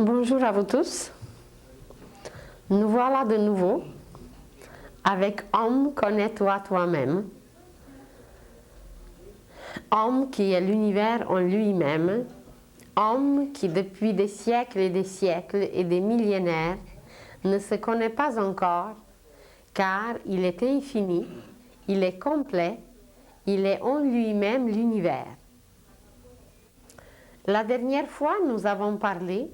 Bonjour à vous tous. Nous voilà de nouveau avec Homme, connais-toi toi-même. Homme qui est l'univers en lui-même. Homme qui depuis des siècles et des millénaires ne se connaît pas encore car il est infini, il est complet, il est en lui-même l'univers. La dernière fois, nous avons parlé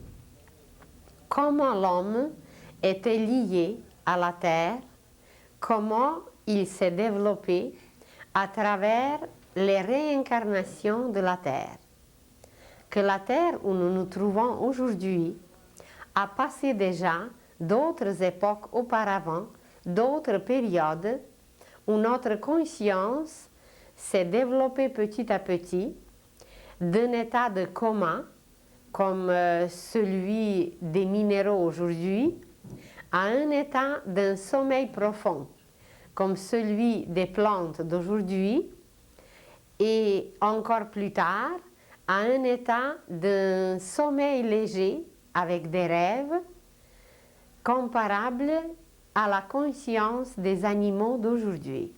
comment l'homme était lié à la terre, comment il s'est développé à travers les réincarnations de la terre. Que la terre où nous nous trouvons aujourd'hui a passé déjà d'autres époques auparavant, d'autres périodes où notre conscience s'est développée petit à petit d'un état de coma comme celui des minéraux aujourd'hui, à un état d'un sommeil profond, comme celui des plantes d'aujourd'hui, et encore plus tard, à un état d'un sommeil léger avec des rêves, comparable à la conscience des animaux d'aujourd'hui.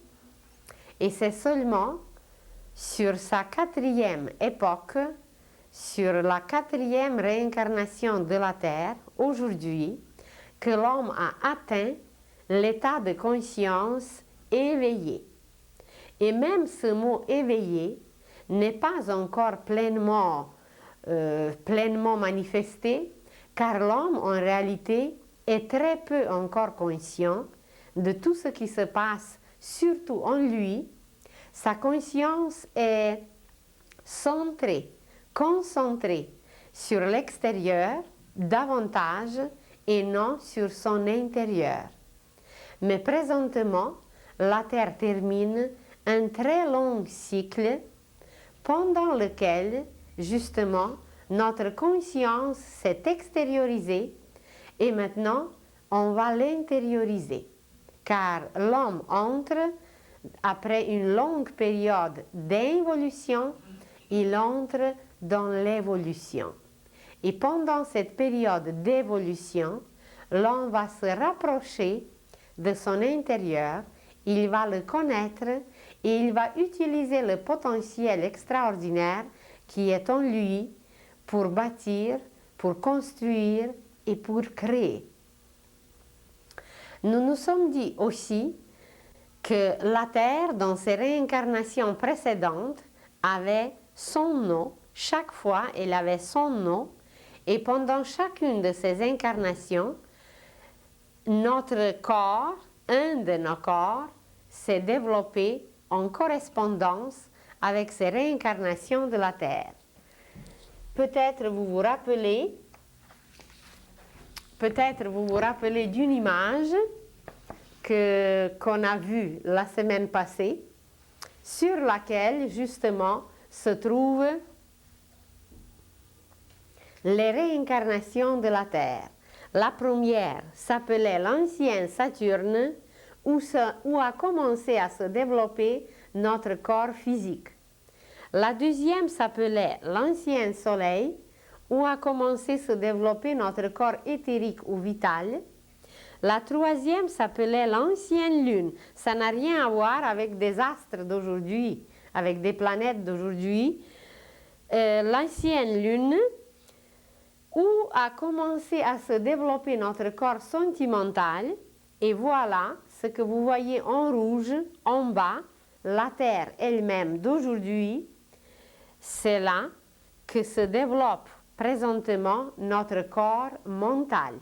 Et c'est seulement sur sa quatrième époque, sur la quatrième réincarnation de la Terre, aujourd'hui, que l'homme a atteint l'état de conscience éveillé. Et même ce mot éveillé n'est pas encore pleinement manifesté, car l'homme en réalité est très peu encore conscient de tout ce qui se passe, surtout en lui. Sa conscience est centrée, concentrée sur l'extérieur davantage et non sur son intérieur. Mais présentement, la Terre termine un très long cycle pendant lequel, justement, notre conscience s'est extériorisée et maintenant, on va l'intérioriser. Car l'homme entre, après une longue période d'involution, il entre dans l'évolution. Et pendant cette période d'évolution, l'homme va se rapprocher de son intérieur, il va le connaître et il va utiliser le potentiel extraordinaire qui est en lui pour bâtir, pour construire et pour créer. Nous nous sommes dit aussi que la Terre, dans ses réincarnations précédentes, avait son nom. Chaque fois, elle avait son nom. Et pendant chacune de ces incarnations, notre corps, un de nos corps, s'est développé en correspondance avec ces réincarnations de la Terre. Peut-être vous vous rappelez d'une image qu'on a vue la semaine passée, sur laquelle justement se trouvent les réincarnations de la Terre. La première s'appelait l'ancien Saturne, où a commencé à se développer notre corps physique. La deuxième s'appelait l'ancien Soleil, où a commencé à se développer notre corps éthérique ou vital. La troisième s'appelait l'ancienne Lune. Ça n'a rien à voir avec des astres d'aujourd'hui, avec des planètes d'aujourd'hui. L'ancienne Lune, où a commencé à se développer notre corps sentimental. Et voilà ce que vous voyez en rouge, en bas, la Terre elle-même d'aujourd'hui. C'est là que se développe présentement notre corps mental.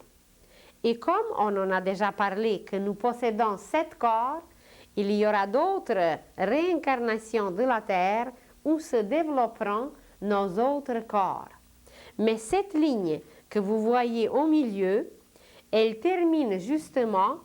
Et comme on en a déjà parlé, que nous possédons 7 corps, il y aura d'autres réincarnations de la Terre où se développeront nos autres corps. Mais cette ligne que vous voyez au milieu, elle termine justement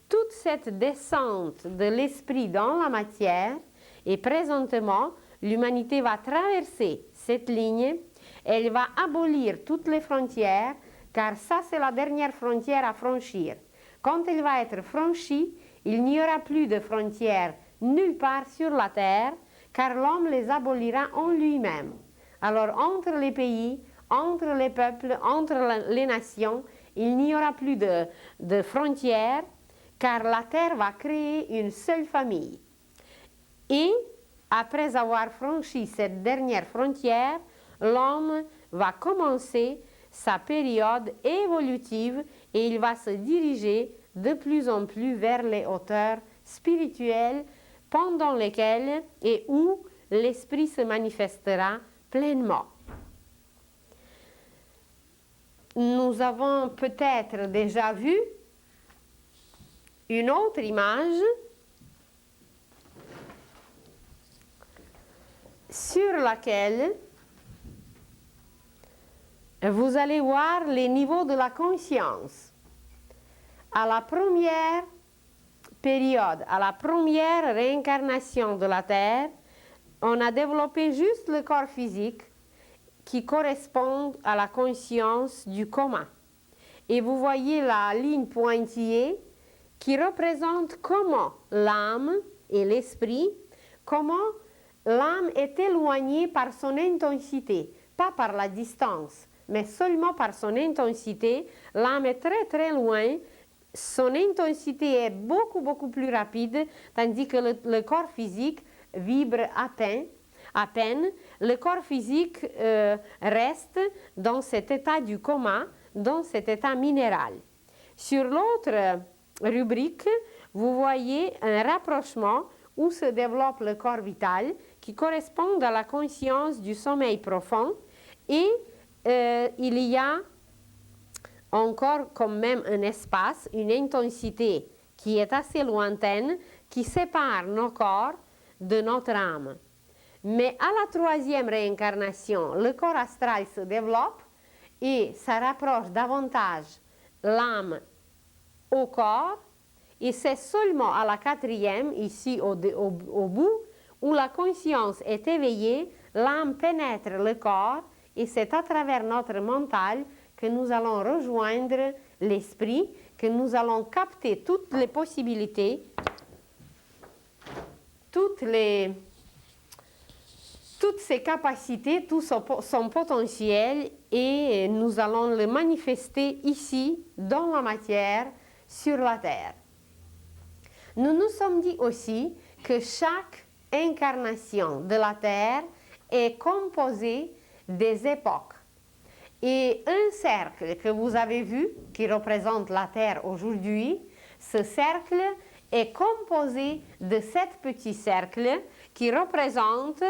toute cette descente de l'esprit dans la matière, et présentement, l'humanité va traverser cette ligne, elle va abolir toutes les frontières, car ça c'est la dernière frontière à franchir. Quand elle va être franchie, il n'y aura plus de frontières nulle part sur la terre, car l'homme les abolira en lui-même. Alors entre les pays, entre les peuples, entre les nations. Il n'y aura plus de frontières, car la terre va créer une seule famille. Et après avoir franchi cette dernière frontière, l'homme va commencer sa période évolutive et il va se diriger de plus en plus vers les hauteurs spirituelles pendant lesquelles et où l'esprit se manifestera pleinement. Nous avons peut-être déjà vu une autre image sur laquelle vous allez voir les niveaux de la conscience. À la première période, à la première réincarnation de la Terre, on a développé juste le corps physique qui correspond à la conscience du coma. Et vous voyez la ligne pointillée qui représente comment l'âme et l'esprit, comment l'âme est éloignée par son intensité, pas par la distance, mais seulement par son intensité. L'âme est très très loin, son intensité est beaucoup beaucoup plus rapide, tandis que le corps physique vibre à peine. Le corps physique reste dans cet état du coma, dans cet état minéral. Sur l'autre rubrique, vous voyez un rapprochement où se développe le corps vital qui correspond à la conscience du sommeil profond et il y a encore quand même un espace, une intensité qui est assez lointaine qui sépare nos corps de notre âme. Mais à la troisième réincarnation, le corps astral se développe et ça rapproche davantage l'âme au corps. Et c'est seulement à la quatrième, ici au bout, où la conscience est éveillée, l'âme pénètre le corps et c'est à travers notre mental que nous allons rejoindre l'esprit, que nous allons capter toutes les possibilités, toutes ses capacités, tout son potentiel et nous allons le manifester ici, dans la matière, sur la terre. Nous nous sommes dit aussi que chaque incarnation de la terre est composée des époques. Et un cercle que vous avez vu, qui représente la terre aujourd'hui, ce cercle est composé de 7 petits cercles qui représentent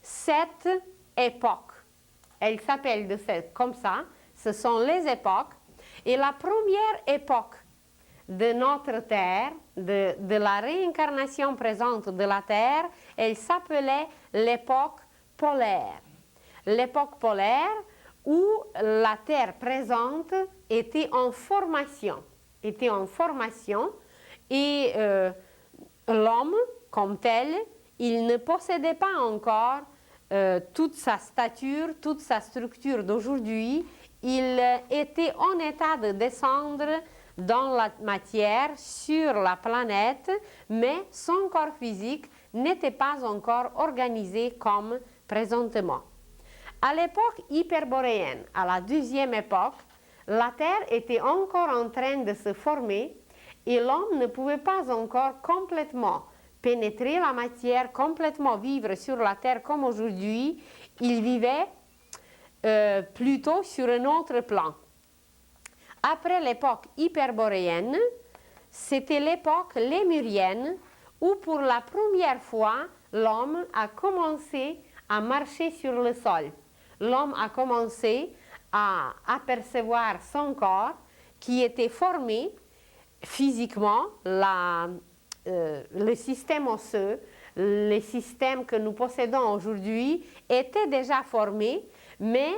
7 époques. Elles s'appellent comme ça, ce sont les époques. Et la première époque de notre terre, de la réincarnation présente de la terre, elle s'appelait l'époque polaire. L'époque polaire où la terre présente était en formation et l'homme comme tel, il ne possédait pas encore toute sa stature, toute sa structure d'aujourd'hui. Il était en état de descendre dans la matière, sur la planète, mais son corps physique n'était pas encore organisé comme présentement. À l'époque hyperboréenne, à la deuxième époque, la Terre était encore en train de se former et l'homme ne pouvait pas encore complètement pénétrer la matière, complètement vivre sur la Terre comme aujourd'hui. Il vivait plutôt sur un autre plan. Après l'époque hyperboréenne, c'était l'époque lémurienne où pour la première fois, l'homme a commencé à marcher sur le sol. L'homme a commencé à apercevoir son corps qui était formé physiquement, le système osseux, les systèmes que nous possédons aujourd'hui étaient déjà formés, mais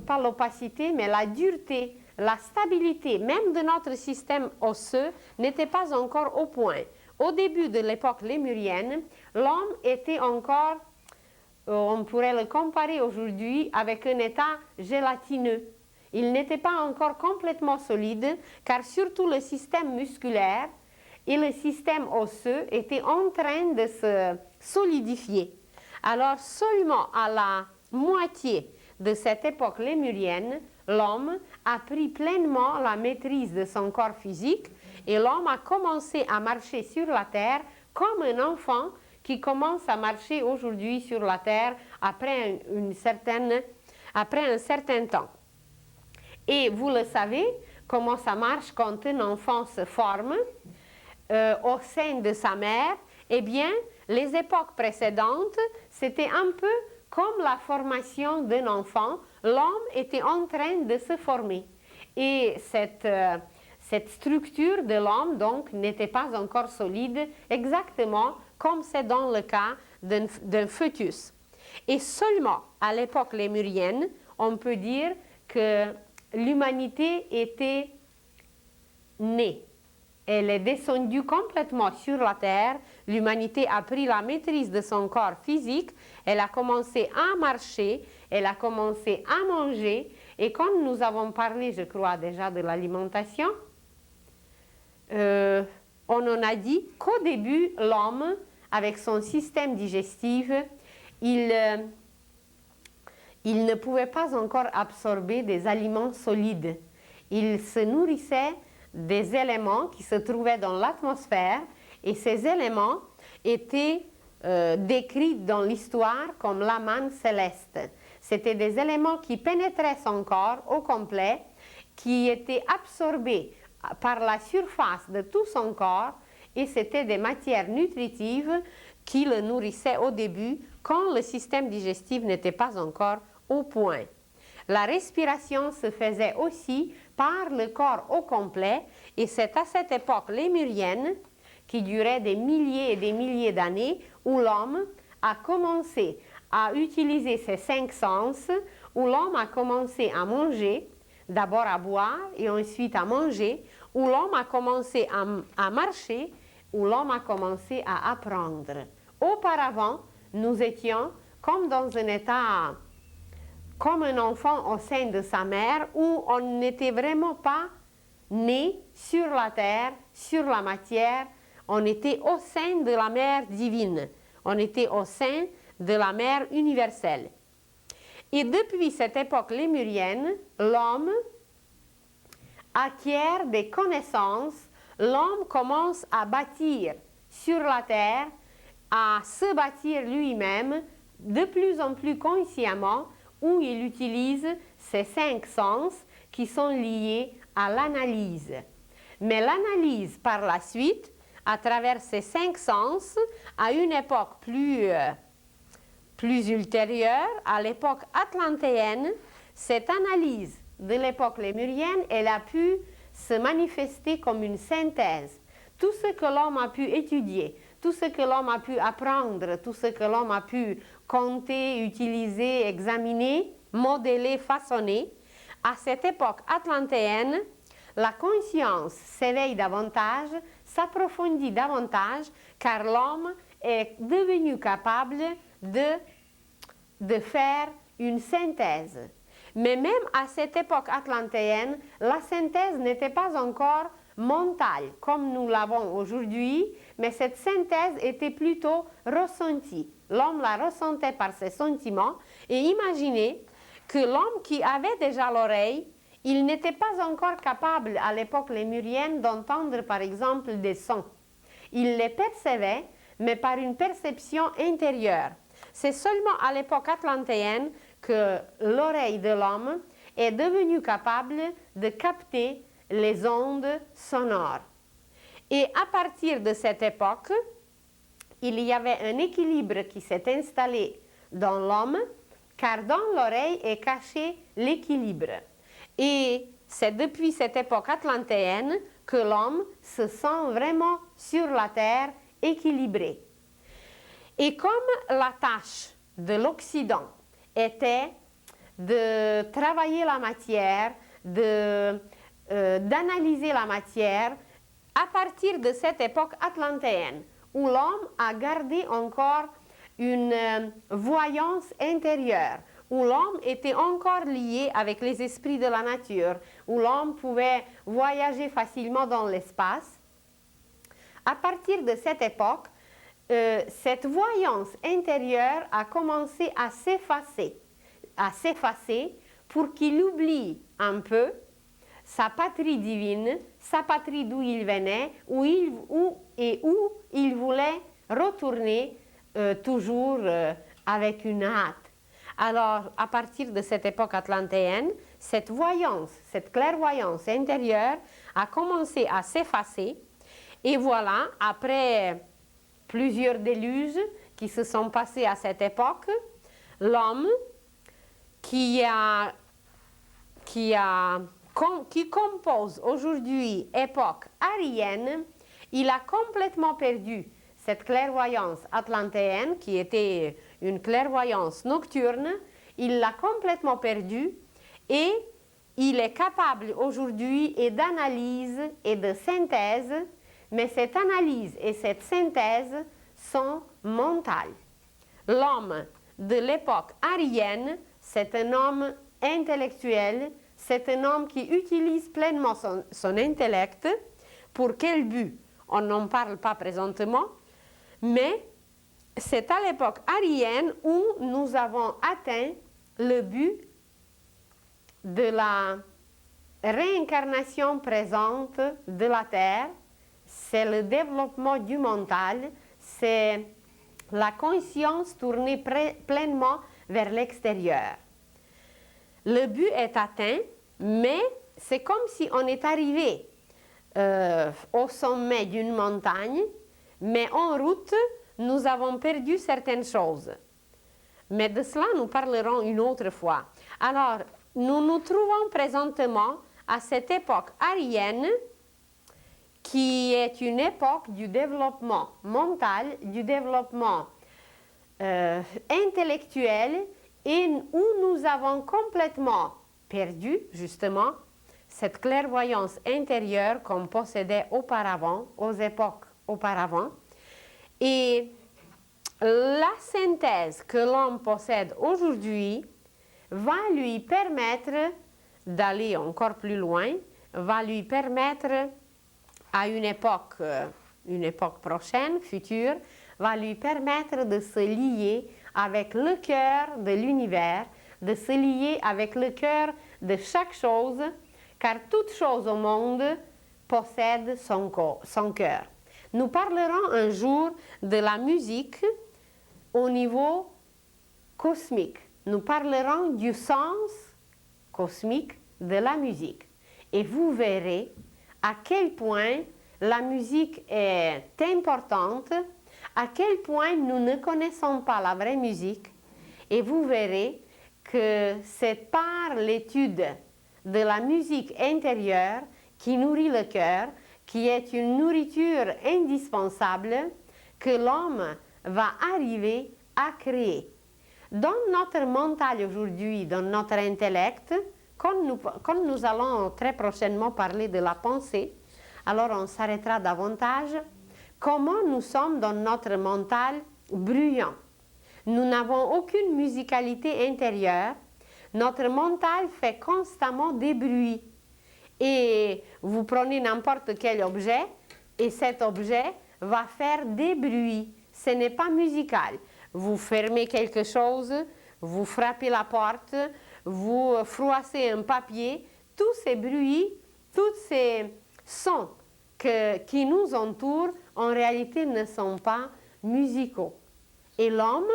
pas l'opacité, mais la dureté, la stabilité même de notre système osseux n'était pas encore au point. Au début de l'époque lémurienne, l'homme était encore, on pourrait le comparer aujourd'hui avec un état gélatineux. Il n'était pas encore complètement solide, car surtout le système musculaire et le système osseux étaient en train de se solidifier. Alors seulement à la moitié de cette époque lémurienne, l'homme a pris pleinement la maîtrise de son corps physique et l'homme a commencé à marcher sur la terre comme un enfant qui commence à marcher aujourd'hui sur la terre après un certain temps. Et vous le savez, comment ça marche quand un enfant se forme au sein de sa mère. Eh bien, les époques précédentes, c'était un peu comme la formation d'un enfant. L'homme était en train de se former. Et cette structure de l'homme, donc, n'était pas encore solide, exactement comme c'est dans le cas d'un fœtus. Et seulement à l'époque lémurienne, on peut dire que l'humanité était née. Elle est descendue complètement sur la terre. L'humanité a pris la maîtrise de son corps physique. Elle a commencé à marcher. Elle a commencé à manger. Et comme nous avons parlé, je crois, déjà de l'alimentation, on en a dit qu'au début, l'homme, avec son système digestif, il ne pouvait pas encore absorber des aliments solides. Il se nourrissait des éléments qui se trouvaient dans l'atmosphère et ces éléments étaient décrits dans l'histoire comme la manne céleste. C'étaient des éléments qui pénétraient son corps au complet, qui étaient absorbés par la surface de tout son corps et c'était des matières nutritives qui le nourrissaient au début quand le système digestif n'était pas encore au point. La respiration se faisait aussi par le corps au complet et c'est à cette époque lémurienne qui durait des milliers et des milliers d'années où l'homme a commencé à utiliser ses 5 sens, où l'homme a commencé à manger, d'abord à boire et ensuite à manger, où l'homme a commencé à marcher, où l'homme a commencé à apprendre. Auparavant, nous étions comme dans un état comme un enfant au sein de sa mère où on n'était vraiment pas né sur la terre, sur la matière, on était au sein de la mère divine, on était au sein de la mère universelle. Et depuis cette époque lémurienne, l'homme acquiert des connaissances, l'homme commence à bâtir sur la terre, à se bâtir lui-même de plus en plus consciemment, où il utilise ces 5 sens qui sont liés à l'analyse. Mais l'analyse par la suite, à travers ces 5 sens, à une époque plus ultérieure, à l'époque atlantéenne, cette analyse de l'époque lémurienne, elle a pu se manifester comme une synthèse. Tout ce que l'homme a pu étudier, tout ce que l'homme a pu apprendre, tout ce que l'homme a pu compter, utiliser, examiner, modeler, façonner, à cette époque atlantéenne, la conscience s'éveille davantage, s'approfondit davantage, car l'homme est devenu capable de faire une synthèse. Mais même à cette époque atlantéenne, la synthèse n'était pas encore mentale comme nous l'avons aujourd'hui, mais cette synthèse était plutôt ressentie. L'homme la ressentait par ses sentiments et imaginez que l'homme qui avait déjà l'oreille, il n'était pas encore capable à l'époque lémurienne d'entendre par exemple des sons. Il les percevait, mais par une perception intérieure. C'est seulement à l'époque atlantéenne que l'oreille de l'homme est devenue capable de capter les ondes sonores. Et à partir de cette époque, il y avait un équilibre qui s'est installé dans l'homme, car dans l'oreille est caché l'équilibre. Et c'est depuis cette époque atlantéenne que l'homme se sent vraiment sur la terre équilibré. Et comme la tâche de l'Occident était de travailler la matière, d'analyser la matière, à partir de cette époque atlantéenne, où l'homme a gardé encore une voyance intérieure, où l'homme était encore lié avec les esprits de la nature, où l'homme pouvait voyager facilement dans l'espace. À partir de cette époque, cette voyance intérieure a commencé à s'effacer. à s'effacer pour qu'il oublie un peu sa patrie divine, sa patrie d'où il venait, où il voulait retourner toujours avec une hâte. Alors, à partir de cette époque atlantéenne, cette voyance, cette clairvoyance intérieure a commencé à s'effacer. Et voilà, après plusieurs déluges qui se sont passés à cette époque, l'homme qui compose aujourd'hui époque arienne, il a complètement perdu cette clairvoyance atlantéenne qui était une clairvoyance nocturne, il l'a complètement perdue et il est capable aujourd'hui d'analyse et de synthèse, mais cette analyse et cette synthèse sont mentales. L'homme de l'époque arienne, c'est un homme intellectuel, c'est un homme qui utilise pleinement son intellect. Pour quel but? On n'en parle pas présentement, mais c'est à l'époque arienne où nous avons atteint le but de la réincarnation présente de la Terre. C'est le développement du mental, c'est la conscience tournée pleinement vers l'extérieur. Le but est atteint, mais c'est comme si on est arrivé au sommet d'une montagne, mais en route, nous avons perdu certaines choses. Mais de cela, nous parlerons une autre fois. Alors, nous nous trouvons présentement à cette époque arienne, qui est une époque du développement mental, du développement intellectuel, et où nous avons complètement perdu, justement, cette clairvoyance intérieure qu'on possédait auparavant, aux époques auparavant. Et la synthèse que l'homme possède aujourd'hui va lui permettre d'aller encore plus loin, va lui permettre à une époque prochaine, future, va lui permettre de se lier avec le cœur de l'univers, de se lier avec le cœur de chaque chose, car toute chose au monde possède son cœur. Nous parlerons un jour de la musique au niveau cosmique. Nous parlerons du sens cosmique de la musique. Et vous verrez à quel point la musique est importante, à quel point nous ne connaissons pas la vraie musique. Et vous verrez que c'est par l'étude de la musique intérieure qui nourrit le cœur, qui est une nourriture indispensable, que l'homme va arriver à créer. Dans notre mental aujourd'hui, dans notre intellect, comme nous allons très prochainement parler de la pensée, alors on s'arrêtera davantage. Comment nous sommes dans notre mental bruyant. Nous n'avons aucune musicalité intérieure. Notre mental fait constamment des bruits. Et vous prenez n'importe quel objet et cet objet va faire des bruits. Ce n'est pas musical. Vous fermez quelque chose, vous frappez la porte, vous froissez un papier. Tous ces bruits, tous ces sons qui nous entourent, en réalité ne sont pas musicaux. Et l'homme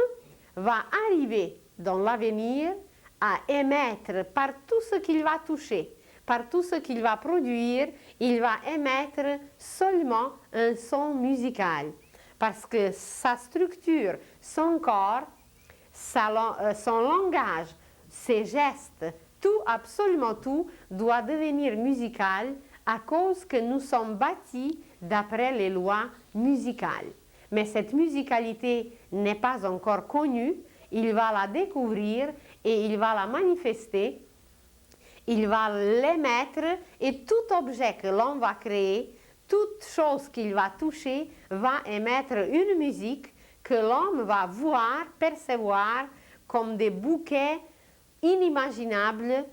va arriver dans l'avenir à émettre par tout ce qu'il va toucher, par tout ce qu'il va produire, il va émettre seulement un son musical. Parce que sa structure, son corps, son langage, ses gestes, tout, absolument tout, doit devenir musical à cause que nous sommes bâtis d'après les lois musicales. Mais cette musicalité n'est pas encore connue, il va la découvrir et il va la manifester, il va l'émettre et tout objet que l'on va créer, toute chose qu'il va toucher va émettre une musique que l'homme va voir, percevoir comme des bouquets inimaginables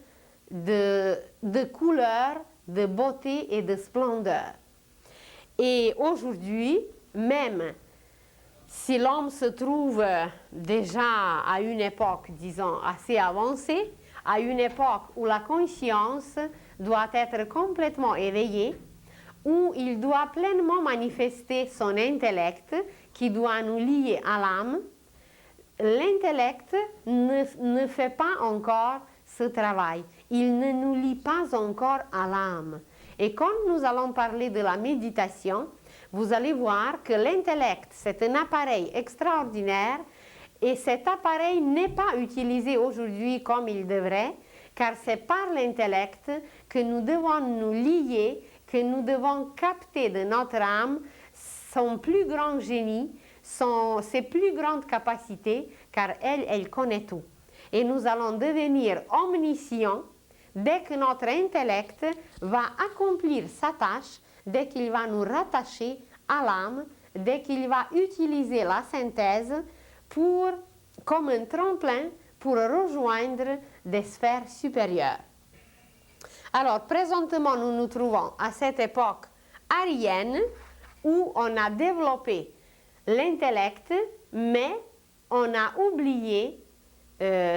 de couleurs, de beauté et de splendeur. Et aujourd'hui, même Si l'homme se trouve déjà à une époque, disons, assez avancée, à une époque où la conscience doit être complètement éveillée, où il doit pleinement manifester son intellect qui doit nous lier à l'âme, l'intellect ne fait pas encore ce travail. Il ne nous lie pas encore à l'âme. Et quand nous allons parler de la méditation, vous allez voir que l'intellect, c'est un appareil extraordinaire et cet appareil n'est pas utilisé aujourd'hui comme il devrait, car c'est par l'intellect que nous devons nous lier, que nous devons capter de notre âme son plus grand génie, ses plus grandes capacités, car elle connaît tout. Et nous allons devenir omniscients dès que notre intellect va accomplir sa tâche, dès qu'il va nous rattacher à l'âme, dès qu'il va utiliser la synthèse comme un tremplin pour rejoindre des sphères supérieures. Alors, présentement, nous nous trouvons à cette époque arienne où on a développé l'intellect, mais on a oublié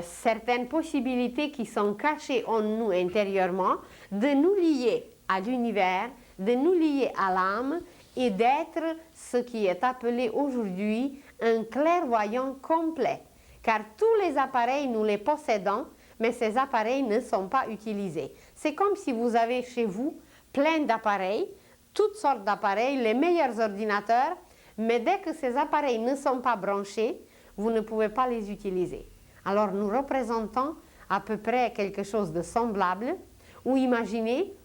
certaines possibilités qui sont cachées en nous intérieurement, de nous lier à l'univers, de nous lier à l'âme et d'être ce qui est appelé aujourd'hui un clairvoyant complet. Car tous les appareils, nous les possédons, mais ces appareils ne sont pas utilisés. C'est comme si vous avez chez vous plein d'appareils, toutes sortes d'appareils, les meilleurs ordinateurs, mais dès que ces appareils ne sont pas branchés, vous ne pouvez pas les utiliser. Alors nous représentons à peu près quelque chose de semblable, ou imaginez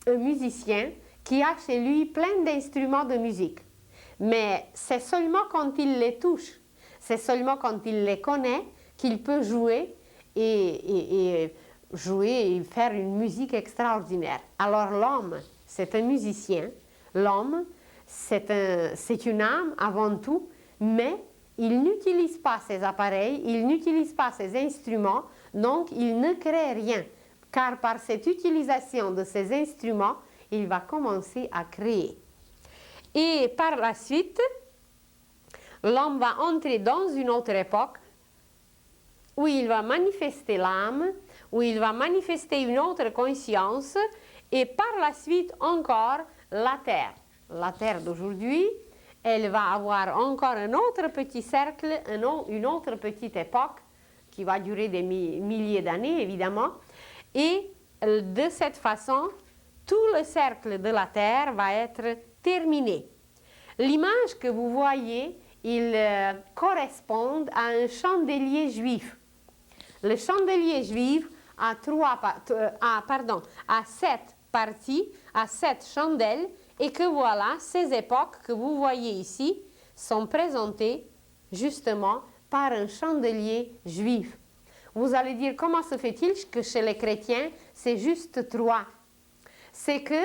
un musicien qui a chez lui plein d'instruments de musique. Mais c'est seulement quand il les touche, c'est seulement quand il les connaît qu'il peut jouer et jouer et faire une musique extraordinaire. Alors l'homme, c'est un musicien, l'homme, c'est une âme avant tout, mais il n'utilise pas ses appareils, il n'utilise pas ses instruments, donc il ne crée rien. Car par cette utilisation de ces instruments, il va commencer à créer. Et par la suite, l'homme va entrer dans une autre époque où il va manifester l'âme, où il va manifester une autre conscience, et par la suite encore la terre. La terre d'aujourd'hui, elle va avoir encore un autre petit cercle, une autre petite époque qui va durer des milliers d'années évidemment, et de cette façon, tout le cercle de la terre va être terminé. L'image que vous voyez, il correspond à un chandelier juif. Le chandelier juif a 7 parties, a 7 chandelles, et que voilà, ces époques que vous voyez ici sont présentées justement par un chandelier juif. Vous allez dire, comment se fait-il que chez les chrétiens, c'est juste 3? C'est que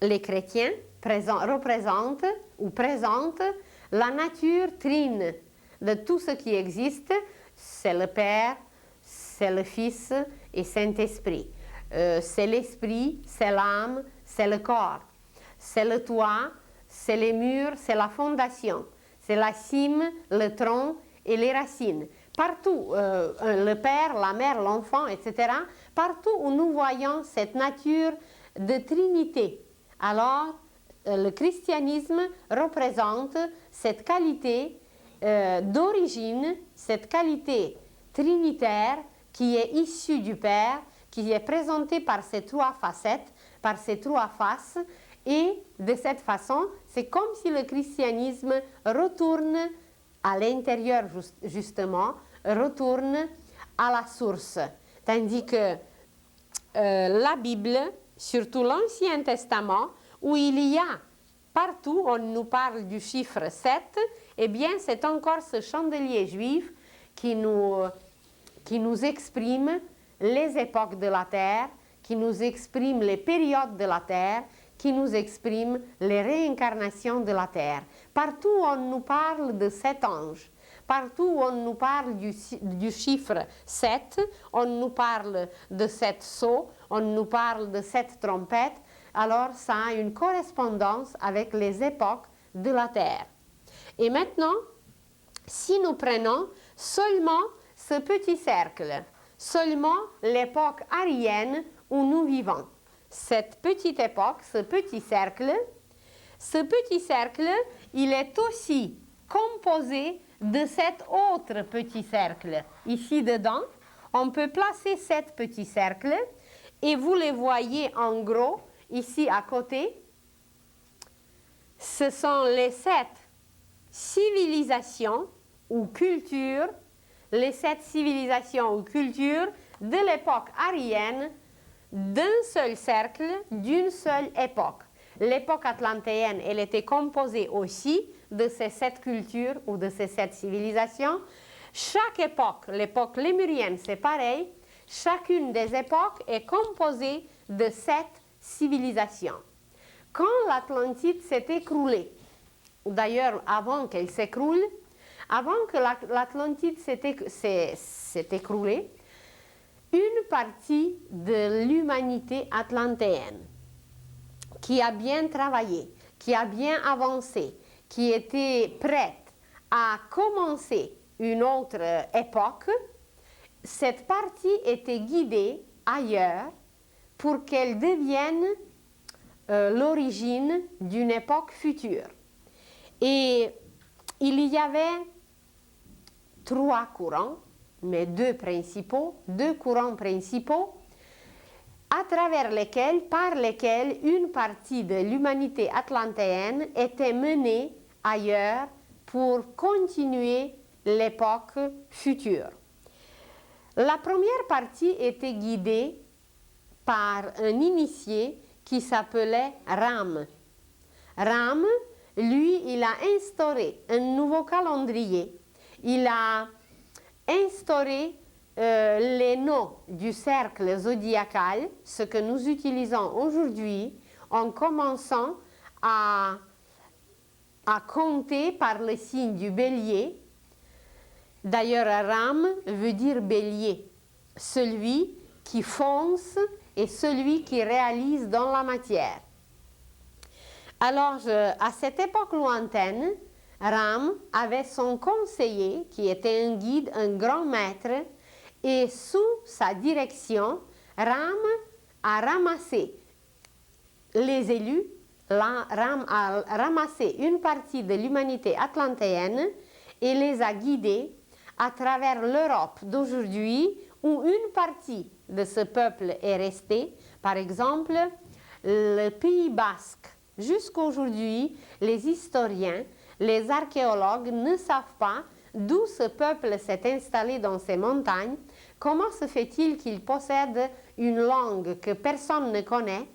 les chrétiens représentent ou présentent la nature trine de tout ce qui existe. C'est le Père, c'est le Fils et Saint-Esprit. C'est l'esprit, c'est l'âme, c'est le corps. C'est le toit, c'est les murs, c'est la fondation. C'est la cime, le tronc et les racines. Partout, le père, la mère, l'enfant, etc., partout où nous voyons cette nature de trinité, alors le christianisme représente cette qualité d'origine, cette qualité trinitaire qui est issue du Père, qui est présentée par ces 3 facettes, par ces 3 faces, et de cette façon, c'est comme si le christianisme retourne à l'intérieur justement, retourne à la source. Tandis que la Bible, surtout l'Ancien Testament, où il y a partout, on nous parle du chiffre 7, eh bien c'est encore ce chandelier juif qui nous exprime les époques de la terre, qui nous exprime les périodes de la terre, qui nous exprime les réincarnations de la terre. Partout on nous parle de 7 anges, partout on nous parle du chiffre 7, on nous parle de 7 sceaux, on nous parle de 7 trompettes, alors ça a une correspondance avec les époques de la terre. Et maintenant, si nous prenons seulement ce petit cercle, seulement l'époque aryenne où nous vivons, cette petite époque, ce petit cercle, il est aussi composé de cet autre petit cercle. Ici dedans, on peut placer sept petits cercles et vous les voyez en gros ici à côté. Ce sont les sept civilisations ou cultures, les sept civilisations ou cultures de l'époque aryenne d'un seul cercle, d'une seule époque. L'époque atlantéenne, elle était composée aussi de ces sept cultures ou de ces sept civilisations. Chaque époque, l'époque lémurienne, c'est pareil. Chacune des époques est composée de sept civilisations. Quand l'Atlantide s'est écroulée, ou d'ailleurs avant qu'elle s'écroule, avant que l'Atlantide s'est écroulée, une partie de l'humanité atlantéenne qui a bien travaillé, qui a bien avancé, qui était prête à commencer une autre époque, cette partie était guidée ailleurs pour qu'elle devienne l'origine d'une époque future. Et il y avait trois courants, mais deux courants principaux, par lesquels une partie de l'humanité atlantéenne était menée ailleurs pour continuer l'époque future. La première partie était guidée par un initié qui s'appelait Ram. Ram, lui, il a instauré un nouveau calendrier. Il a instauré les noms du cercle zodiacal, ce que nous utilisons aujourd'hui, en commençant à compter par le signe du bélier. D'ailleurs, Ram veut dire bélier, celui qui fonce et celui qui réalise dans la matière. Alors, à cette époque lointaine, Ram avait son conseiller qui était un guide, un grand maître, et sous sa direction, Ram a ramassé les élus, Ram a ramassé une partie de l'humanité atlantéenne et les a guidés à travers l'Europe d'aujourd'hui où une partie de ce peuple est restée, par exemple le Pays basque. Jusqu'aujourd'hui, les historiens, les archéologues ne savent pas d'où ce peuple s'est installé dans ces montagnes, comment se fait-il qu'il possède une langue que personne ne connaît.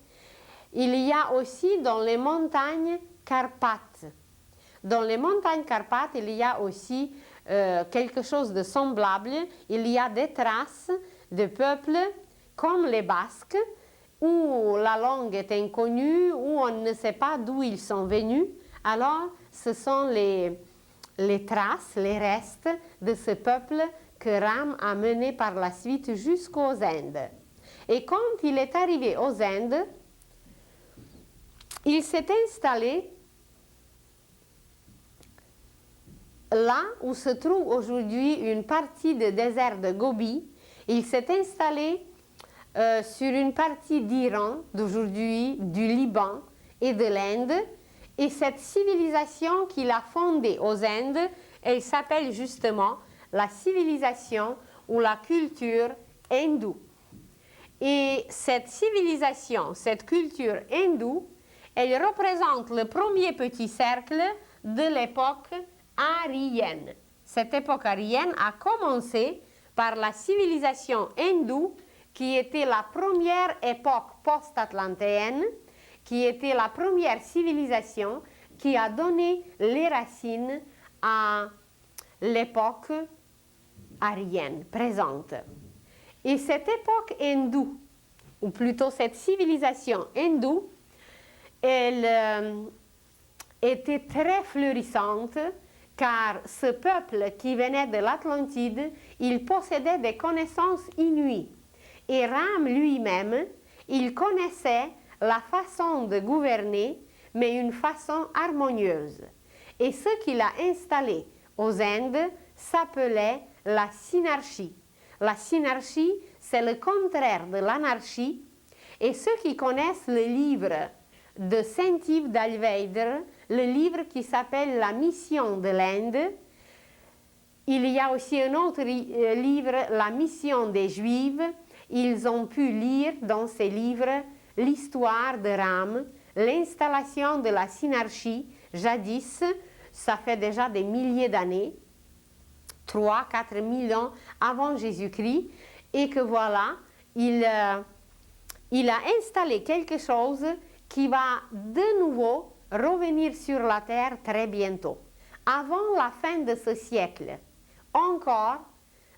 Il y a aussi dans les montagnes Carpates. Dans les montagnes Carpates, il y a aussi quelque chose de semblable. Il y a des traces de peuples comme les Basques, où la langue est inconnue, où on ne sait pas d'où ils sont venus. Alors, ce sont les traces, les restes de ce peuple que Ram a mené par la suite jusqu'aux Indes. Et quand il est arrivé aux Indes, il s'est installé là où se trouve aujourd'hui une partie du désert de Gobi. Il s'est installé sur une partie d'Iran d'aujourd'hui, du Liban et de l'Inde. Et cette civilisation qu'il a fondée aux Indes, elle s'appelle justement la civilisation ou la culture hindoue. Et cette civilisation, cette culture hindoue, elle représente le premier petit cercle de l'époque aryenne. Cette époque aryenne a commencé par la civilisation hindoue, qui était la première époque post-atlantéenne, qui était la première civilisation qui a donné les racines à l'époque aryenne présente. Et cette époque hindoue, ou plutôt cette civilisation hindoue, elle était très florissante, car ce peuple qui venait de l'Atlantide, il possédait des connaissances inouïes. Et Ram lui-même, il connaissait la façon de gouverner, mais une façon harmonieuse. Et ce qu'il a installé aux Indes s'appelait la synarchie. La synarchie, c'est le contraire de l'anarchie. Et ceux qui connaissent le livre de Saint-Yves d'Alvèdre, le livre qui s'appelle La mission de l'Inde, il y a aussi un autre livre, La mission des Juifs. Ils ont pu lire dans ces livres l'histoire de Ram, l'installation de la synarchie, jadis, ça fait déjà des milliers d'années, 3-4 000 ans avant Jésus-Christ, et que voilà, il a installé quelque chose qui va de nouveau revenir sur la terre très bientôt. Avant la fin de ce siècle, encore,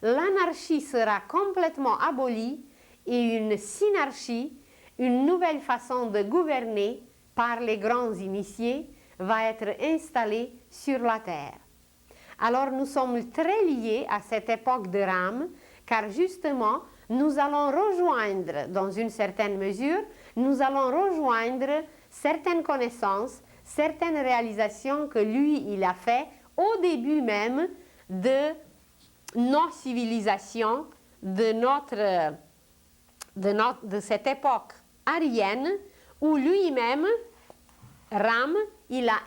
l'anarchie sera complètement abolie et une synarchie, une nouvelle façon de gouverner par les grands initiés, va être installée sur la terre. Alors nous sommes très liés à cette époque de Ram, car justement, nous allons rejoindre, dans une certaine mesure, nous allons rejoindre certaines connaissances, certaines réalisations que lui, il a fait au début même de nos civilisations, de cette époque aryenne, où lui-même, Ram, il a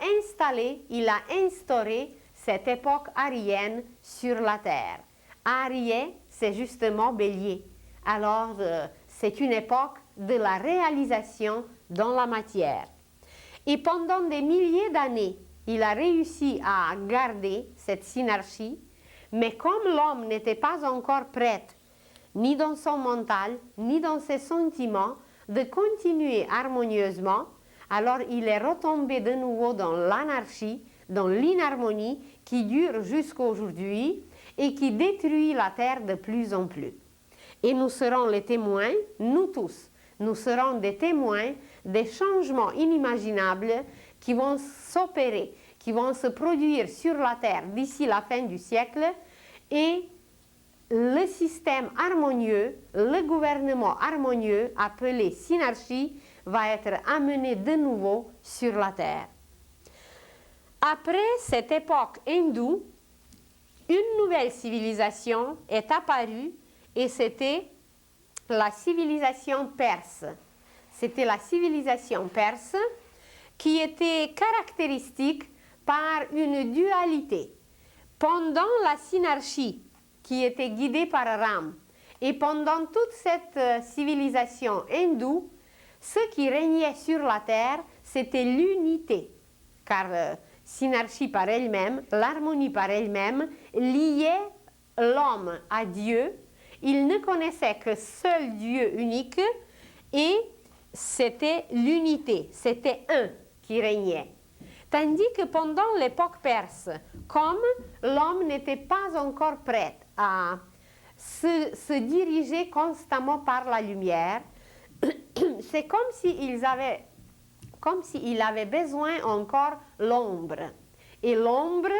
instauré cette époque aryenne sur la terre. Arye, c'est justement bélier. Alors, c'est une époque de la réalisation dans la matière. Et pendant des milliers d'années, il a réussi à garder cette synarchie, mais comme l'homme n'était pas encore prêt, ni dans son mental, ni dans ses sentiments, de continuer harmonieusement, alors il est retombé de nouveau dans l'anarchie, dans l'inharmonie qui dure jusqu'à aujourd'hui et qui détruit la terre de plus en plus. Et nous serons les témoins, nous tous, nous serons des témoins des changements inimaginables qui vont s'opérer, qui vont se produire sur la terre d'ici la fin du siècle, et le système harmonieux, le gouvernement harmonieux appelé synarchie va être amené de nouveau sur la terre. Après cette époque hindoue, une nouvelle civilisation est apparue et c'était la civilisation perse. C'était la civilisation perse qui était caractéristique par une dualité. Pendant la synarchie qui était guidée par Ram et pendant toute cette civilisation hindoue, ce qui régnait sur la terre, c'était l'unité. Car synarchie par elle-même, l'harmonie par elle-même, liait l'homme à Dieu. Il ne connaissait que seul Dieu unique et c'était l'unité, c'était un qui régnait. Tandis que pendant l'époque perse, comme l'homme n'était pas encore prêt à se diriger constamment par la lumière, c'est comme s'il avait besoin encore l'ombre. Et l'ombre,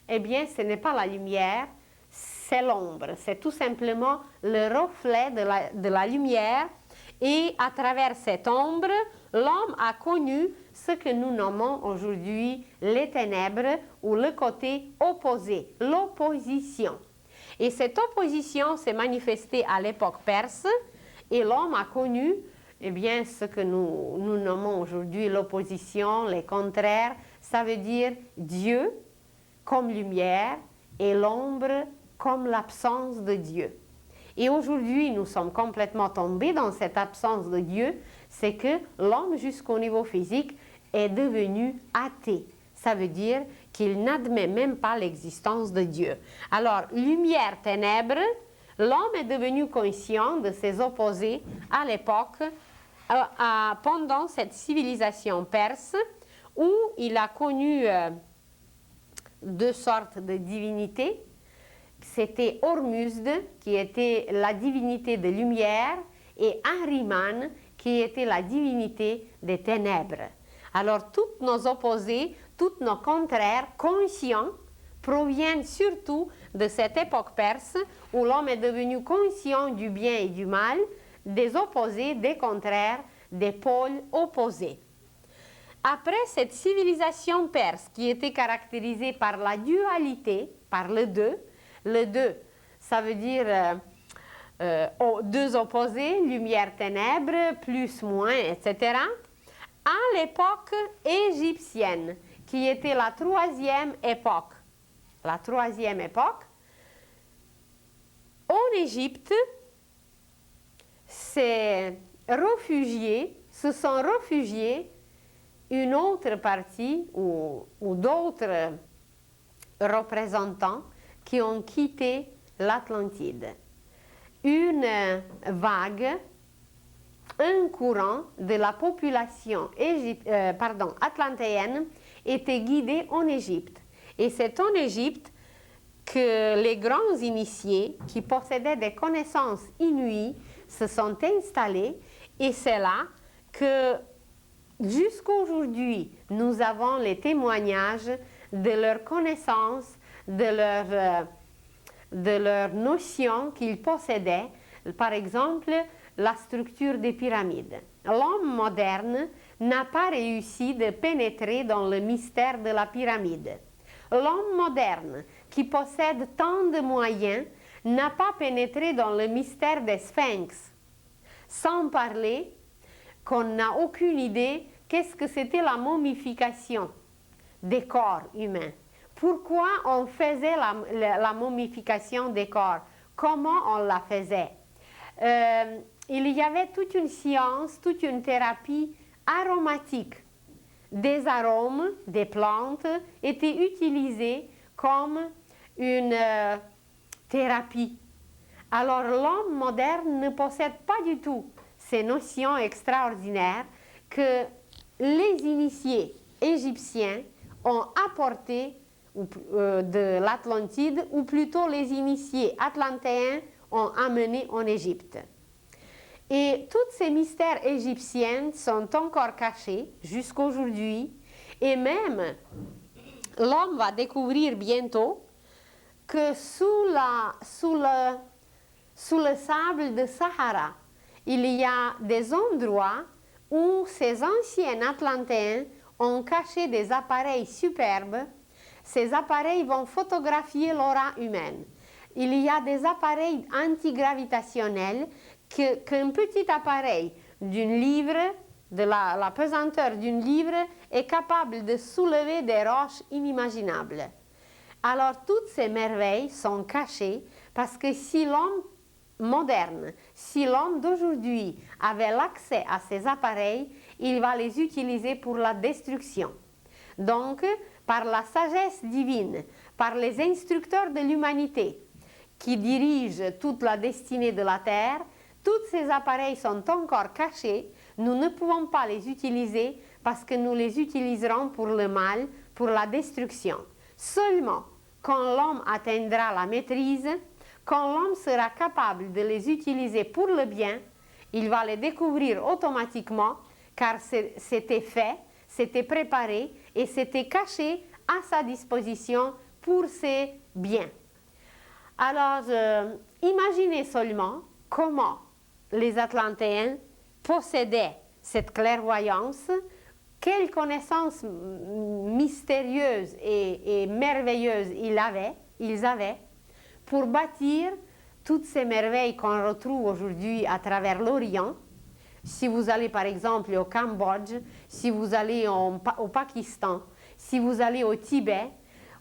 eh bien, ce n'est pas la lumière, c'est l'ombre. C'est tout simplement le reflet de la lumière. Et à travers cette ombre, l'homme a connu ce que nous nommons aujourd'hui les ténèbres ou le côté opposé, l'opposition. Et cette opposition s'est manifestée à l'époque perse et l'homme a connu eh bien, ce que nous nommons aujourd'hui l'opposition, les contraires. Ça veut dire Dieu comme lumière et l'ombre comme l'absence de Dieu. Et aujourd'hui, nous sommes complètement tombés dans cette absence de Dieu, c'est que l'homme, jusqu'au niveau physique, est devenu athée. Ça veut dire qu'il n'admet même pas l'existence de Dieu. Alors, lumière, ténèbres, l'homme est devenu conscient de ses opposés à l'époque, pendant cette civilisation perse, où il a connu deux sortes de divinités. C'était Hormuzd, qui était la divinité de lumière, et Ahriman, qui était la divinité des ténèbres. Alors, tous nos opposés, tous nos contraires conscients proviennent surtout de cette époque perse où l'homme est devenu conscient du bien et du mal, des opposés, des contraires, des pôles opposés. Après cette civilisation perse qui était caractérisée par la dualité, par le deux, ça veut dire deux opposés, lumière-ténèbres, plus, moins, etc., à l'époque égyptienne, qui était la troisième époque. La troisième époque, en Égypte, se sont réfugiés une autre partie ou d'autres représentants qui ont quitté l'Atlantide. Une vague, un courant de la population atlantéenne était guidé en Égypte. Et c'est en Égypte que les grands initiés qui possédaient des connaissances inouïes se sont installés, et c'est là que jusqu'aujourd'hui nous avons les témoignages de leurs connaissances, de leurs notions qu'ils possédaient, par exemple la structure des pyramides. L'homme moderne n'a pas réussi de pénétrer dans le mystère de la pyramide. L'homme moderne, qui possède tant de moyens, n'a pas pénétré dans le mystère des sphinx. Sans parler qu'on n'a aucune idée qu'est-ce que c'était la momification des corps humains. Pourquoi on faisait la momification des corps? Comment on la faisait? Il y avait toute une science, toute une thérapie aromatique. Des arômes, des plantes étaient utilisés comme une thérapie. Alors l'homme moderne ne possède pas du tout ces notions extraordinaires que les initiés égyptiens ont apportées de l'Atlantide, ou plutôt les initiés atlantéens ont amené en Égypte. Et tous ces mystères égyptiens sont encore cachés jusqu'aujourd'hui, et même l'homme va découvrir bientôt que sous le sable de Sahara, il y a des endroits où ces anciens Atlantéens ont caché des appareils superbes. Ces appareils vont photographier l'aura humaine. Il y a des appareils antigravitationnels qu'un petit appareil d'une livre, de la pesanteur d'une livre, est capable de soulever des roches inimaginables. Alors toutes ces merveilles sont cachées parce que si l'homme moderne, si l'homme d'aujourd'hui avait l'accès à ces appareils, il va les utiliser pour la destruction. Donc, par la sagesse divine, par les instructeurs de l'humanité qui dirigent toute la destinée de la Terre, tous ces appareils sont encore cachés. Nous ne pouvons pas les utiliser parce que nous les utiliserons pour le mal, pour la destruction. Seulement, quand l'homme atteindra la maîtrise, quand l'homme sera capable de les utiliser pour le bien, il va les découvrir automatiquement, car c'était fait, c'était préparé et c'était caché à sa disposition pour ses biens. Alors, imaginez seulement comment les Atlantéens possédaient cette clairvoyance, quelles connaissances mystérieuses et merveilleuses ils avaient pour bâtir toutes ces merveilles qu'on retrouve aujourd'hui à travers l'Orient. Si vous allez par exemple au Cambodge, si vous allez au Pakistan, si vous allez au Tibet,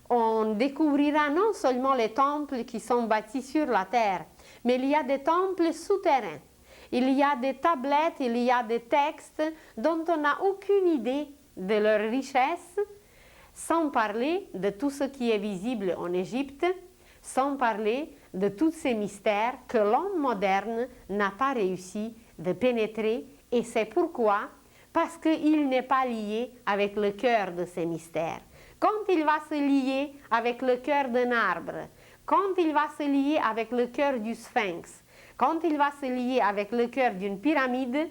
on découvrira non seulement les temples qui sont bâtis sur la terre, mais il y a des temples souterrains. Il y a des tablettes, il y a des textes dont on n'a aucune idée de leur richesse, sans parler de tout ce qui est visible en Égypte, sans parler de tous ces mystères que l'homme moderne n'a pas réussi de pénétrer. Et c'est pourquoi, parce qu'il n'est pas lié avec le cœur de ces mystères. Quand il va se lier avec le cœur d'un arbre, quand il va se lier avec le cœur du sphinx, quand il va se lier avec le cœur d'une pyramide,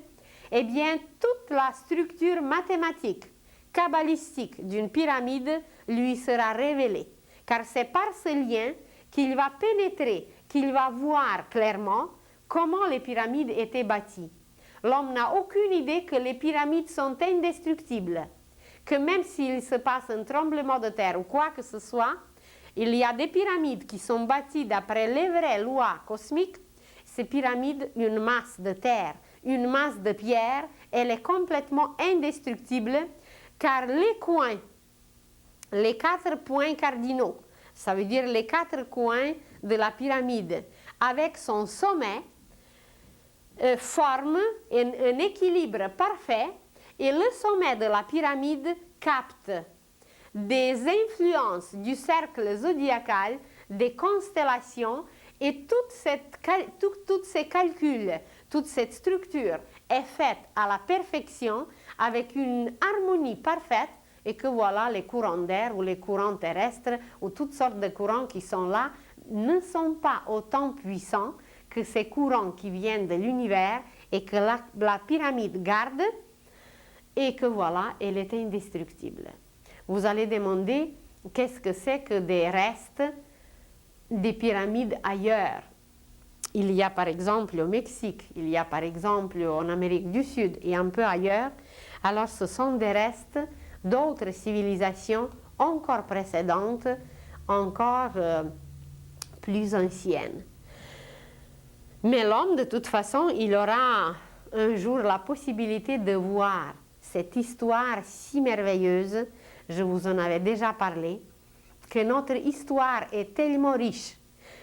eh bien, toute la structure mathématique, kabbalistique d'une pyramide lui sera révélée. Car c'est par ce lien qu'il va pénétrer, qu'il va voir clairement comment les pyramides étaient bâties. L'homme n'a aucune idée que les pyramides sont indestructibles. que même s'il se passe un tremblement de terre ou quoi que ce soit, il y a des pyramides qui sont bâties d'après les vraies lois cosmiques. Ces pyramides, une masse de terre, une masse de pierre, elle est complètement indestructible car les coins, les 4 points cardinaux, ça veut dire les 4 coins de la pyramide, avec son sommet, forment un équilibre parfait et le sommet de la pyramide capte des influences du cercle zodiacal, des constellations et tous ces calculs, toute cette structure est faite à la perfection avec une harmonie parfaite et que voilà les courants d'air ou les courants terrestres ou toutes sortes de courants qui sont là ne sont pas autant puissants que ces courants qui viennent de l'univers et que la pyramide garde et que voilà, elle est indestructible. Vous allez demander qu'est-ce que c'est que des restes des pyramides ailleurs. Il y a par exemple au Mexique, il y a par exemple en Amérique du Sud et un peu ailleurs. Alors ce sont des restes d'autres civilisations encore précédentes, encore plus anciennes. Mais l'homme, de toute façon, il aura un jour la possibilité de voir cette histoire si merveilleuse, je vous en avais déjà parlé, que notre histoire est tellement riche,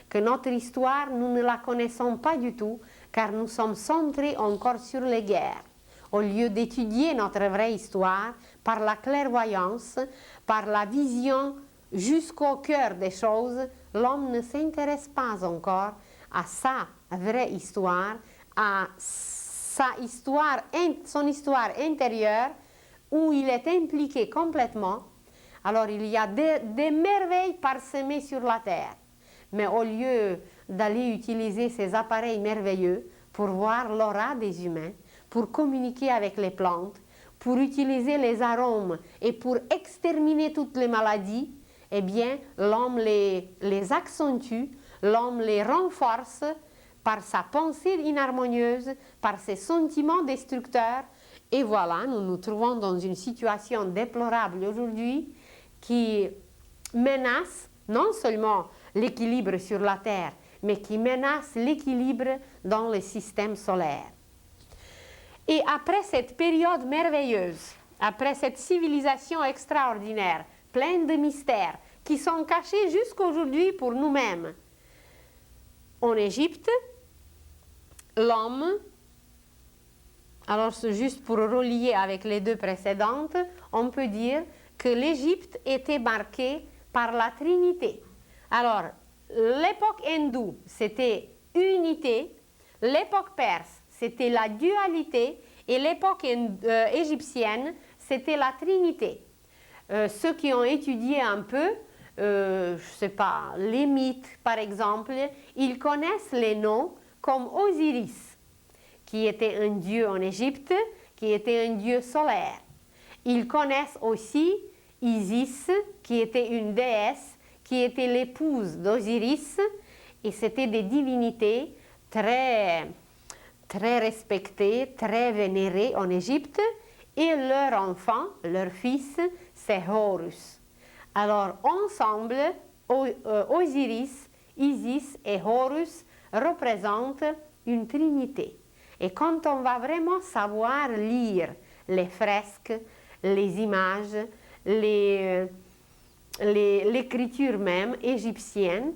que notre histoire, nous ne la connaissons pas du tout, car nous sommes centrés encore sur les guerres. Au lieu d'étudier notre vraie histoire par la clairvoyance, par la vision jusqu'au cœur des choses, l'homme ne s'intéresse pas encore à sa vraie histoire, à son histoire intérieure, où il est impliqué complètement. Alors il y a des merveilles parsemées sur la terre. Mais au lieu d'aller utiliser ces appareils merveilleux pour voir l'aura des humains, pour communiquer avec les plantes, pour utiliser les arômes et pour exterminer toutes les maladies, eh bien l'homme les accentue, l'homme les renforce par sa pensée inharmonieuse, par ses sentiments destructeurs. Et voilà, nous nous trouvons dans une situation déplorable aujourd'hui qui menace non seulement l'équilibre sur la Terre, mais qui menace l'équilibre dans le système solaire. Et après cette période merveilleuse, après cette civilisation extraordinaire, pleine de mystères, qui sont cachés jusqu'aujourd'hui pour nous-mêmes, en Égypte, l'homme, alors c'est juste pour relier avec les deux précédentes, on peut dire que l'Égypte était marquée par la Trinité. Alors, l'époque hindoue, c'était unité, l'époque perse, c'était la dualité, et l'époque égyptienne, c'était la Trinité. Ceux qui ont étudié un peu, je ne sais pas, les mythes par exemple, ils connaissent les noms comme Osiris, qui était un dieu en Égypte, qui était un dieu solaire. Ils connaissent aussi Isis, qui était une déesse, qui était l'épouse d'Osiris, et c'était des divinités très respectées, très vénérées en Égypte, et leur enfant, leur fils, c'est Horus. Alors ensemble, Osiris, Isis et Horus représentent une trinité. Et quand on va vraiment savoir lire les fresques, les images, l'écriture même égyptienne,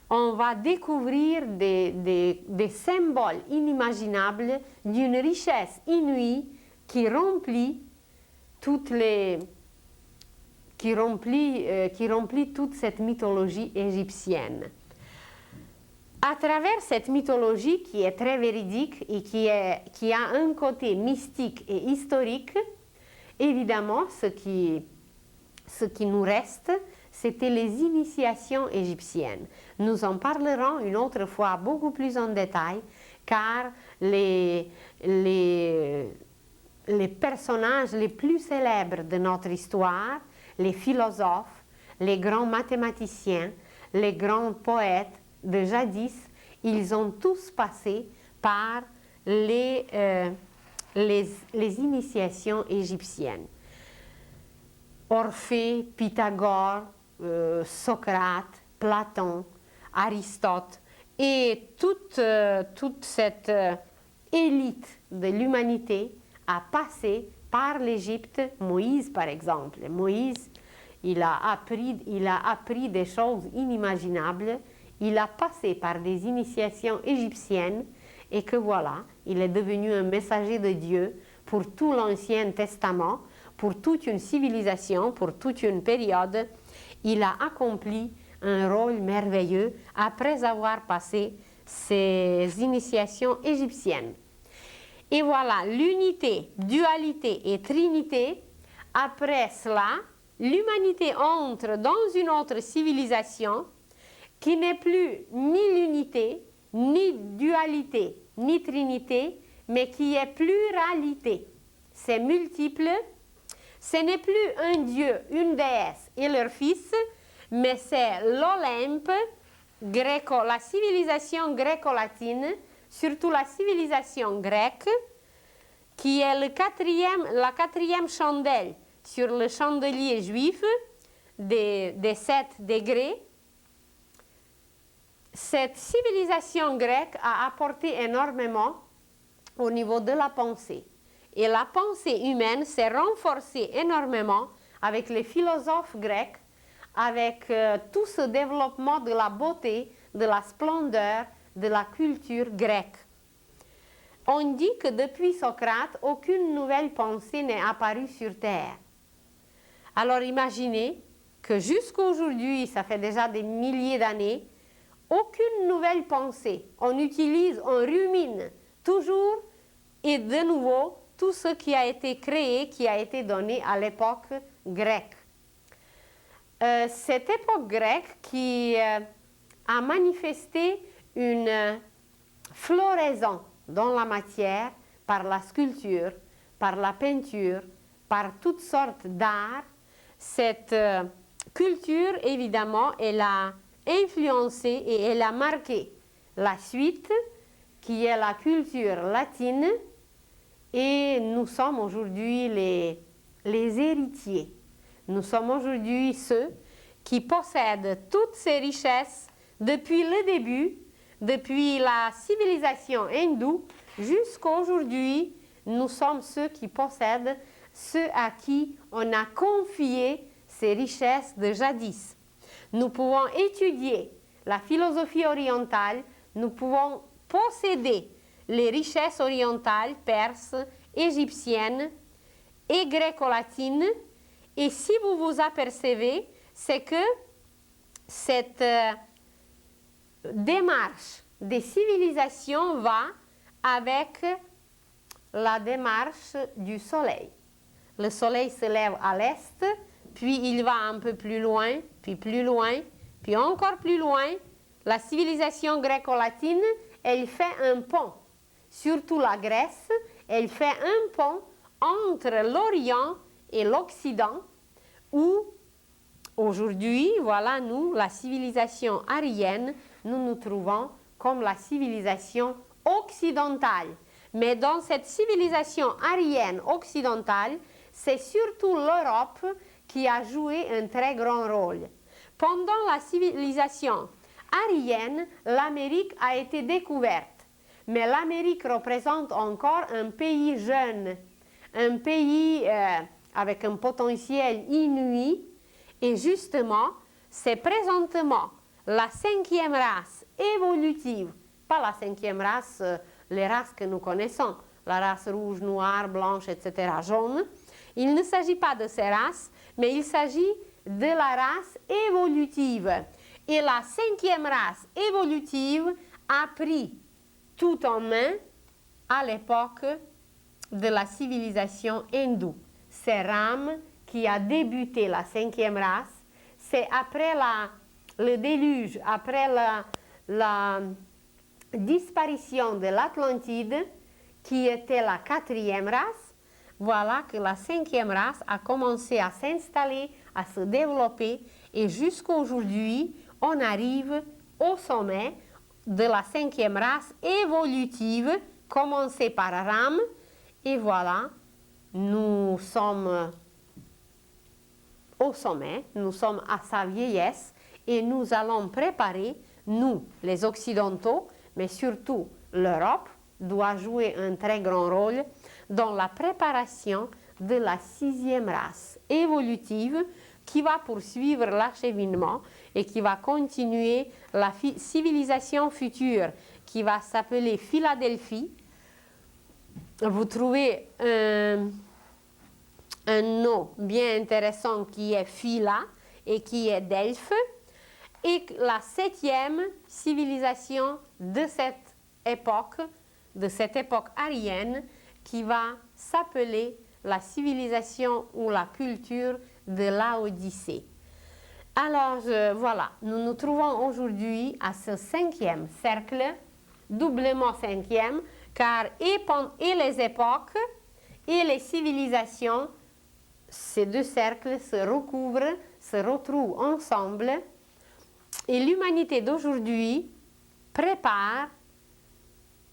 on va découvrir des symboles inimaginables d'une richesse inouïe qui remplit toute cette mythologie égyptienne. À travers cette mythologie qui est très véridique et qui a un côté mystique et historique, évidemment, ce qui nous reste, c'était les initiations égyptiennes. Nous en parlerons une autre fois beaucoup plus en détail, car les personnages les plus célèbres de notre histoire, les philosophes, les grands mathématiciens, les grands poètes de jadis, ils ont tous passé par les initiations égyptiennes. Orphée, Pythagore, Socrate, Platon, Aristote et toute cette élite de l'humanité a passé par l'Égypte. Moïse, par exemple. Moïse, il a appris des choses inimaginables. Il a passé par des initiations égyptiennes et que voilà, il est devenu un messager de Dieu pour tout l'Ancien Testament, pour toute une civilisation, pour toute une période. Il a accompli un rôle merveilleux après avoir passé ces initiations égyptiennes. Et voilà, l'unité, dualité et trinité. Après cela, l'humanité entre dans une autre civilisation qui n'est plus ni l'unité, ni dualité, ni trinité, mais qui est pluralité. C'est multiple. Ce n'est plus un dieu, une déesse et leur fils, mais c'est l'Olympe, la civilisation gréco-latine, surtout la civilisation grecque, qui est la quatrième chandelle sur le chandelier juif des 7 degrés. Cette civilisation grecque a apporté énormément au niveau de la pensée. Et la pensée humaine s'est renforcée énormément avec les philosophes grecs, avec tout ce développement de la beauté, de la splendeur, de la culture grecque. On dit que depuis Socrate, aucune nouvelle pensée n'est apparue sur Terre. Alors imaginez que jusqu'aujourd'hui, ça fait déjà des milliers d'années, aucune nouvelle pensée. On utilise, on rumine toujours et de nouveau tout ce qui a été créé, qui a été donné à l'époque grecque. Cette époque grecque qui a manifesté une floraison dans la matière par la sculpture, par la peinture, par toutes sortes d'arts. Cette culture, évidemment, elle a influencé et elle a marqué la suite, qui est la culture latine, et nous sommes aujourd'hui les héritiers. Nous sommes aujourd'hui ceux qui possèdent toutes ces richesses depuis le début, depuis la civilisation hindoue jusqu'à aujourd'hui. Nous sommes ceux qui possèdent, ceux à qui on a confié ces richesses de jadis. Nous pouvons étudier la philosophie orientale, nous pouvons posséder les richesses orientales, perses, égyptiennes et gréco-latines. Et si vous vous apercevez, c'est que cette démarche des civilisations va avec la démarche du soleil. Le soleil se lève à l'est, puis il va un peu plus loin, puis encore plus loin. La civilisation gréco-latine, elle fait un pont. Surtout la Grèce, elle fait un pont entre l'Orient et l'Occident, où aujourd'hui, voilà, nous, la civilisation aryenne, nous nous trouvons comme la civilisation occidentale. Mais dans cette civilisation aryenne occidentale, c'est surtout l'Europe qui a joué un très grand rôle. Pendant la civilisation aryenne, l'Amérique a été découverte. Mais l'Amérique représente encore un pays jeune, un pays avec un potentiel inouï. Et justement, c'est présentement la 5e race évolutive, pas la 5e race, les races que nous connaissons, la race rouge, noire, blanche, etc., jaune. Il ne s'agit pas de ces races, mais il s'agit de la race évolutive. Et la 5e race évolutive a pris tout en main à l'époque de la civilisation hindoue. C'est Ram qui a débuté la 5e race. C'est après le déluge, après la disparition de l'Atlantide, qui était la 4e race. Voilà que la 5e race a commencé à s'installer, à se développer, et jusqu'à aujourd'hui, on arrive au sommet de la 5e race évolutive, commencée par Ram, et voilà, nous sommes au sommet, nous sommes à sa vieillesse et nous allons préparer, nous, les Occidentaux, mais surtout l'Europe, doit jouer un très grand rôle dans la préparation de la 6e race évolutive qui va poursuivre l'acheminement et qui va continuer la civilisation future qui va s'appeler Philadelphie. Vous trouvez un nom bien intéressant qui est Phila et qui est Delphes, et la 7e civilisation de cette époque aryenne, qui va s'appeler la civilisation ou la culture de Laodicée. Alors voilà, nous nous trouvons aujourd'hui à ce 5e cercle, doublement 5e, car et les époques et les civilisations, ces deux cercles se recouvrent, se retrouvent ensemble, et l'humanité d'aujourd'hui prépare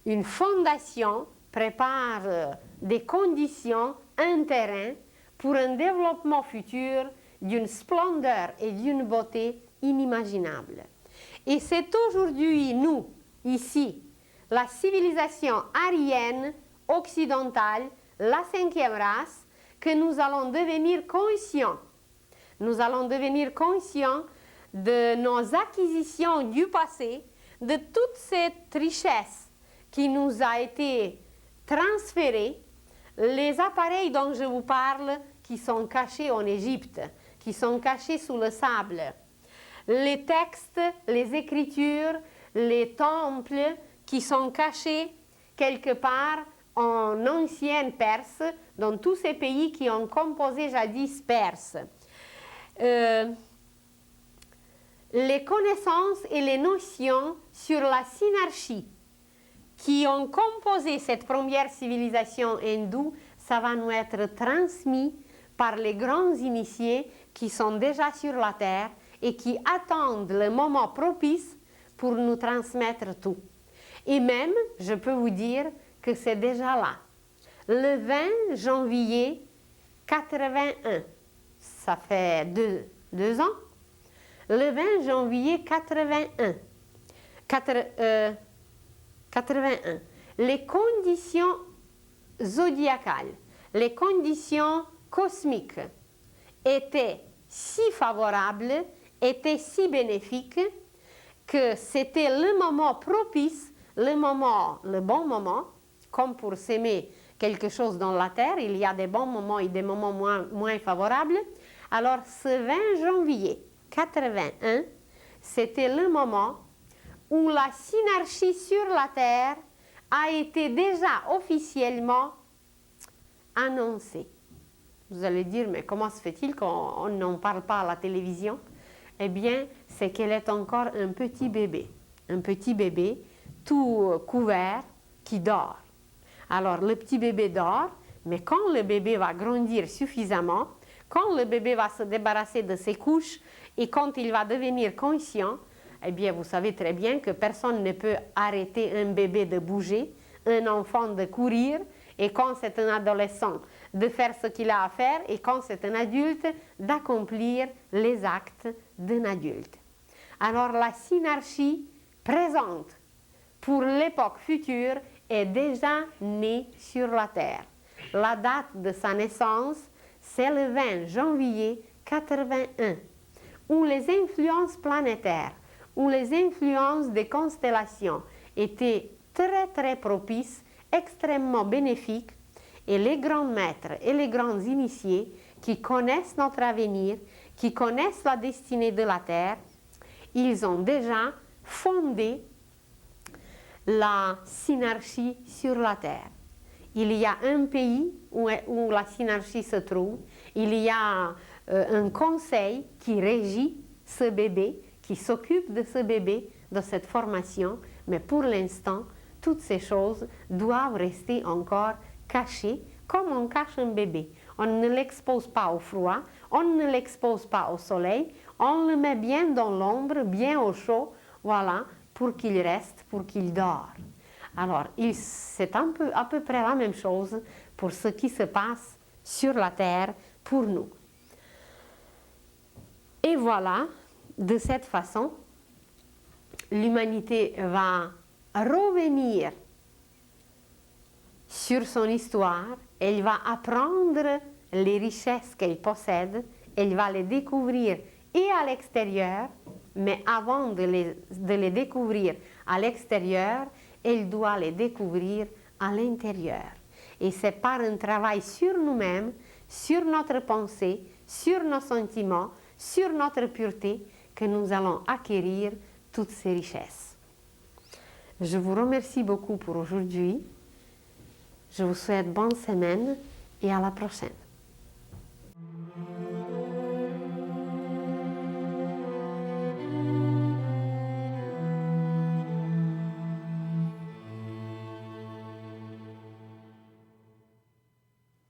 une fondation, prépare des conditions, un terrain pour un développement futur d'une splendeur et d'une beauté inimaginables. Et c'est aujourd'hui, nous, ici, la civilisation aryenne, occidentale, la 5e race, que nous allons devenir conscients. Nous allons devenir conscients de nos acquisitions du passé, de toute cette richesse qui nous a été transférée, les appareils dont je vous parle qui sont cachés en Égypte, qui sont cachés sous le sable, les textes, les écritures, les temples qui sont cachés quelque part en ancienne Perse, dans tous ces pays qui ont composé jadis Perse. Les connaissances et les notions sur la synarchie qui ont composé cette première civilisation hindoue, ça va nous être transmis par les grands initiés qui sont déjà sur la terre et qui attendent le moment propice pour nous transmettre tout. Et même, je peux vous dire que c'est déjà là. Le 20 janvier 81, ça fait deux ans, le 20 janvier 81, les conditions zodiacales, les conditions cosmiques étaient si favorables, étaient si bénéfiques, que c'était le moment propice, le bon moment, comme pour s'aimer quelque chose dans la terre, il y a des bons moments et des moments moins favorables. Alors ce 20 janvier 81, c'était le moment où la synarchie sur la terre a été déjà officiellement annoncée. Vous allez dire, mais comment se fait-il qu'on n'en parle pas à la télévision? Eh bien, c'est qu'elle est encore un petit bébé tout couvert qui dort. Alors, le petit bébé dort, mais quand le bébé va grandir suffisamment, quand le bébé va se débarrasser de ses couches et quand il va devenir conscient, eh bien, vous savez très bien que personne ne peut arrêter un bébé de bouger, un enfant de courir, et quand c'est un adolescent, de faire ce qu'il a à faire, et quand c'est un adulte, d'accomplir les actes d'un adulte. Alors, la synarchie présente pour l'époque future est déjà née sur la terre. La date de sa naissance, c'est le 20 janvier 81, où les influences planétaires, où les influences des constellations étaient très très propices, extrêmement bénéfiques, et les grands maîtres et les grands initiés qui connaissent notre avenir, qui connaissent la destinée de la Terre, ils ont déjà fondé la synarchie sur la Terre. Il y a un pays où la synarchie se trouve, il y a un conseil qui régit ce bébé, qui s'occupe de ce bébé, de cette formation, mais pour l'instant, toutes ces choses doivent rester encore cachées, comme on cache un bébé. On ne l'expose pas au froid, on ne l'expose pas au soleil, on le met bien dans l'ombre, bien au chaud, voilà, pour qu'il reste, pour qu'il dort. Alors, c'est à peu près la même chose pour ce qui se passe sur la terre pour nous. Et voilà, de cette façon, l'humanité va revenir sur son histoire, elle va apprendre les richesses qu'elle possède, elle va les découvrir et à l'extérieur, mais avant de les découvrir à l'extérieur, elle doit les découvrir à l'intérieur. Et c'est par un travail sur nous-mêmes, sur notre pensée, sur nos sentiments, sur notre pureté, que nous allons acquérir toutes ces richesses. Je vous remercie beaucoup pour aujourd'hui. Je vous souhaite bonne semaine et à la prochaine.